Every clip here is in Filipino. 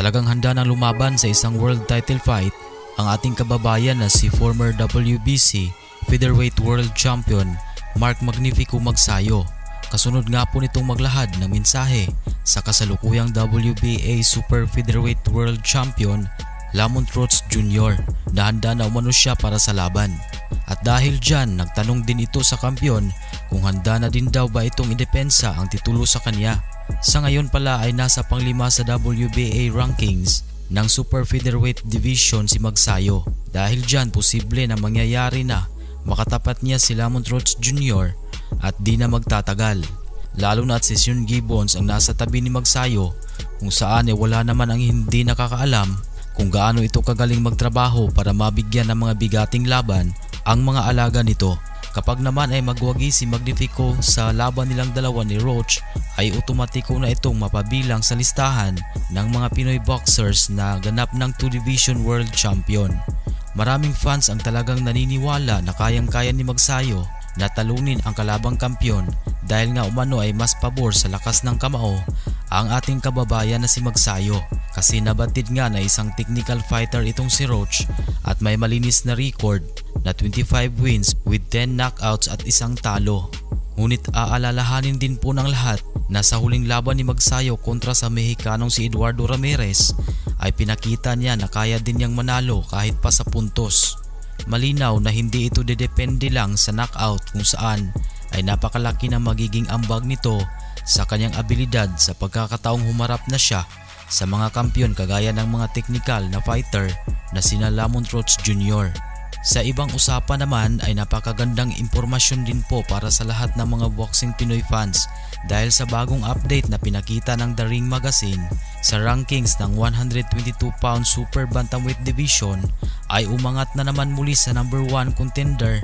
Talagang handa nang lumaban sa isang world title fight ang ating kababayan na si former WBC Featherweight World Champion Mark Magnifico Magsayo. Kasunod nga po nitong maglahad ng mensahe sa kasalukuyang WBA Super Featherweight World Champion Lamont Roach Jr. na handa na umano siya para sa laban. At dahil dyan, nagtanong din ito sa kampiyon kung handa na din daw ba itong idepensa ang titulo sa kanya. Sa ngayon pala ay nasa panglima sa WBA rankings ng Super Featherweight Division si Magsayo. Dahil dyan, posible na mangyayari na makatapat niya si Lamont Roach Jr. at di na magtatagal. Lalo na at si Sean Gibbons ang nasa tabi ni Magsayo kung saan wala naman ang hindi nakakaalam kung gaano ito kagaling magtrabaho para mabigyan ng mga bigating laban ang mga alaga nito. Kapag naman ay magwagi si Magnifico sa laban nilang dalawa ni Roach ay otomatiko na itong mapabilang sa listahan ng mga Pinoy boxers na ganap ng 2 Division World Champion. Maraming fans ang talagang naniniwala na kayang-kaya ni Magsayo na talunin ang kalabang kampiyon dahil nga umano ay mas pabor sa lakas ng kamao ang ating kababayan na si Magsayo, kasi nabatid nga na isang technical fighter itong si Roach at may malinis na record na 25 wins with 10 knockouts at isang talo. Ngunit aalalahanin din po ng lahat na sa huling laban ni Magsayo kontra sa Mexicanong si Eduardo Ramirez ay pinakita niya na kaya din niyang manalo kahit pa sa puntos. Malinaw na hindi ito dedepende lang sa knockout kung saan ay napakalaki na magiging ambag nito sa kanyang abilidad sa pagkakataong humarap na siya sa mga kampiyon kagaya ng mga technical na fighter na sina Lamont Roach Jr. Sa ibang usapan naman ay napakagandang impormasyon din po para sa lahat ng mga boxing Pinoy fans dahil sa bagong update na pinakita ng The Ring Magazine sa rankings ng 122-pound Super Bantamweight Division ay umangat na naman muli sa number 1 contender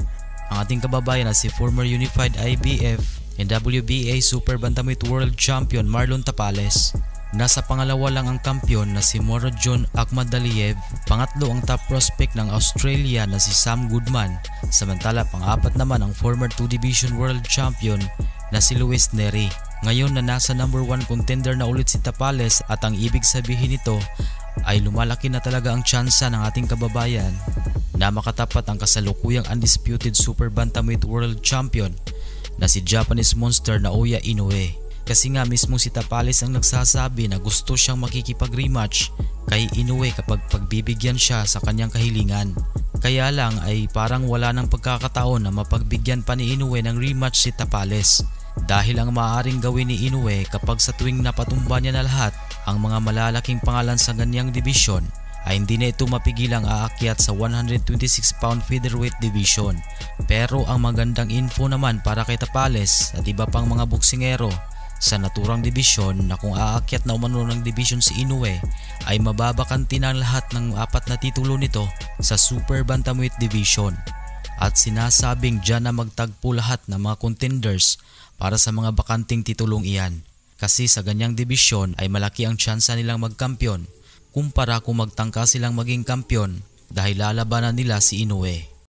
ang ating kababayan na si former Unified IBF and WBA Super Bantamweight World Champion Marlon Tapales. Nasa pangalawa lang ang kampiyon na si Murodjon Akhmadaliev, pangatlo ang top prospect ng Australia na si Sam Goodman, samantala pang-apat naman ang former 2 Division World Champion na si Luis Nery. Ngayon na nasa number 1 contender na ulit si Tapales at ang ibig sabihin nito ay lumalaki na talaga ang tsansa ng ating kababayan na makatapat ang kasalukuyang undisputed Super Bantamweight World Champion na si Japanese Monster Naoya Inoue. Kasi nga mismo si Tapales ang nagsasabi na gusto siyang makikipag-rematch kay Inoue kapag pagbibigyan siya sa kanyang kahilingan. Kaya lang ay parang wala ng pagkakataon na mapagbigyan pa ni Inoue ng rematch si Tapales. Dahil ang maaaring gawin ni Inoue kapag sa tuwing napatumba niya na lahat ang mga malalaking pangalan sa ganyang division ay hindi na ito mapigilang aakyat sa 126-pound featherweight division. Pero ang magandang info naman para kay Tapales at iba pang mga boksingero sa naturang division na kung aakyat na umano ng division si Inoue ay mababakanti na lahat ng 4 na titulo nito sa Super Bantamweight Division. At sinasabing dyan na magtagpo lahat ng mga contenders para sa mga bakanting titulong iyan. Kasi sa ganyang division ay malaki ang tsansa nilang magkampiyon kumpara kung magtangka silang maging kampiyon dahil lalabanan nila si Inoue.